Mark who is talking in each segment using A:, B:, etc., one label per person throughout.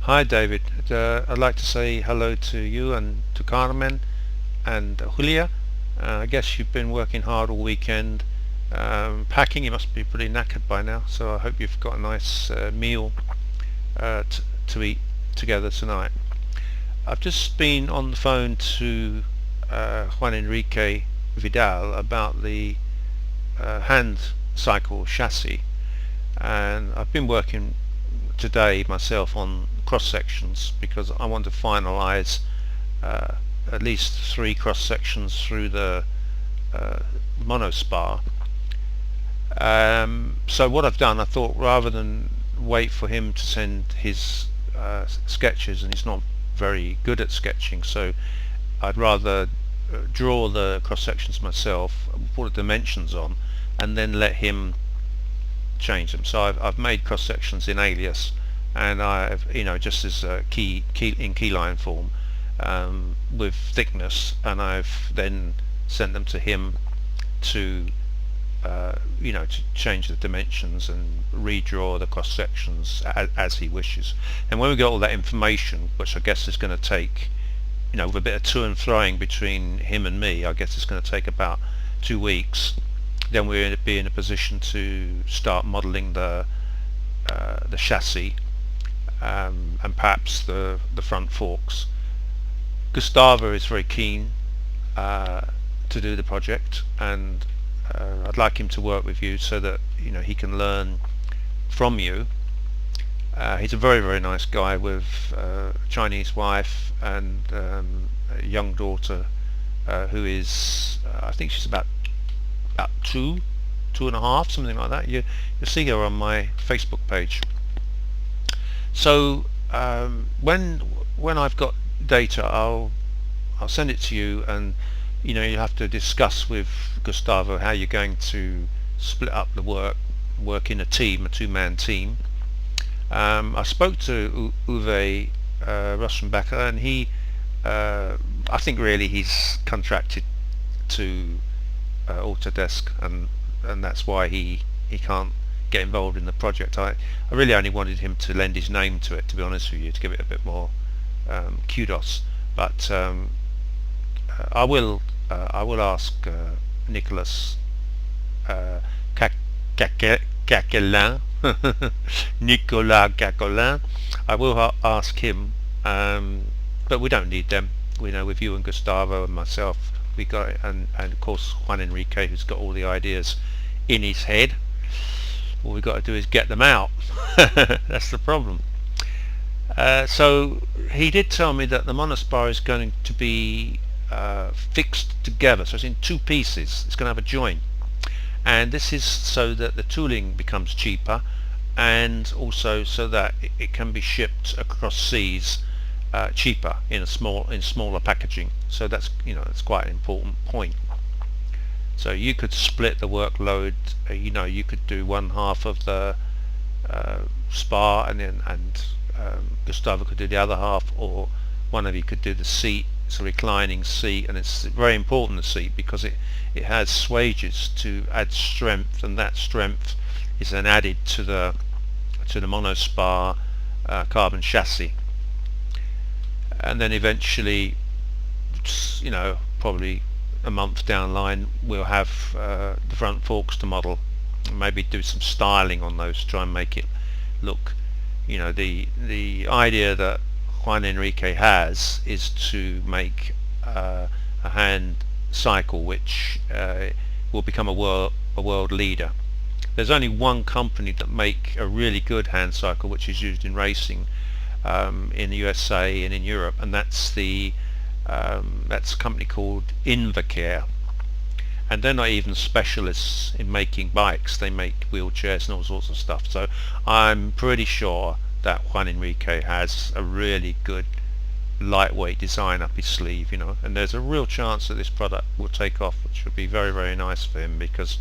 A: Hi David, I'd like to say hello to you and to Carmen and Julia. I guess you've been working hard all weekend packing. You must be pretty knackered by now, so I hope you've got a nice meal to eat together tonight. I've just been on the phone to Juan Enrique Vidal about the hand cycle chassis, and I've been working today myself on cross sections because I want to finalize uh, at least 3 cross sections through the uh, monospar. So what I've done, I thought rather than wait for him to send his sketches, and he's not very good at sketching, so I'd rather draw the cross sections myself, put the dimensions on, and then let him change them. So I've made cross sections in Alias, and I've just as key line form with thickness, and I've then sent them to him to to change the dimensions and redraw the cross sections as he wishes. And when we get all that information, which I guess is going to take, with a bit of to and froing between him and me, I guess it's going to take about 2 weeks. Then we'll be in a position to start modelling the chassis and perhaps the front forks. Gustavo is very keen to do the project, and I'd like him to work with you so that he can learn from you. He's a very, very nice guy with a Chinese wife and a young daughter who is I think she's about two and a half, something like that. You'll see her on my Facebook page. So when I've got data, I'll send it to you, and you have to discuss with Gustavo how you're going to split up the work in a team, a two-man team. I spoke to Uwe Rosenbacher, and he I think really he's contracted to Autodesk, and that's why he can't get involved in the project. I really only wanted him to lend his name to it, to be honest with you, to give it a bit more kudos. But I will ask Nicolas Caquelin, Nicolas Caquelin. I will ask him, but we don't need them. With you and Gustavo and myself, we got it, and of course Juan Enrique, who's got all the ideas in his head. All we've got to do is get them out. That's the problem. So he did tell me that the monospar is going to be fixed together, so it's in 2 pieces. It's going to have a joint, and this is so that the tooling becomes cheaper, and also so that it can be shipped across seas cheaper in smaller packaging. So that's that's quite an important point. So you could split the workload. You could do one half of the spar, and Gustavo could do the other half, or one of you could do the seat. It's a reclining seat, and it's very important, the seat, because it has swages to add strength, and that strength is then added to the monospar carbon chassis. And then eventually, probably a month down the line, we'll have the front forks to model, maybe do some styling on those, try and make it look, the idea that Juan Enrique has is to make a hand cycle which will become a world leader. There's only one company that make a really good hand cycle which is used in racing in the USA and in Europe, and that's a company called Invacare. And they're not even specialists in making bikes, they make wheelchairs and all sorts of stuff. So I'm pretty sure that Juan Enrique has a really good lightweight design up his sleeve, and there's a real chance that this product will take off, which would be very, very nice for him, because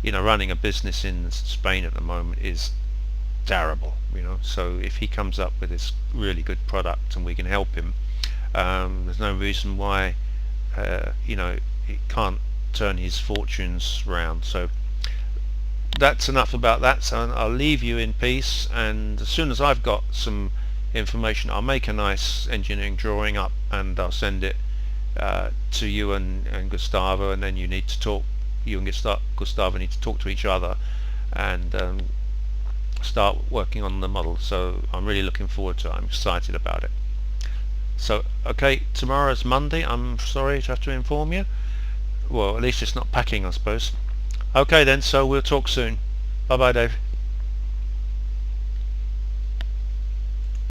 A: running a business in Spain at the moment is terrible, so if he comes up with this really good product and we can help him, there's no reason why he can't turn his fortunes round. So that's enough about that. So I'll leave you in peace, and as soon as I've got some information. I'll make a nice engineering drawing up and I'll send it to you and Gustavo, and then you need to talk. You and Gustavo need to talk to each other and start working on the model. So I'm really looking forward to it. I'm excited about it. So okay, tomorrow's Monday. I'm sorry to have to inform you. Well, at least it's not packing, I suppose. Okay then, so we'll talk soon. Bye bye, Dave.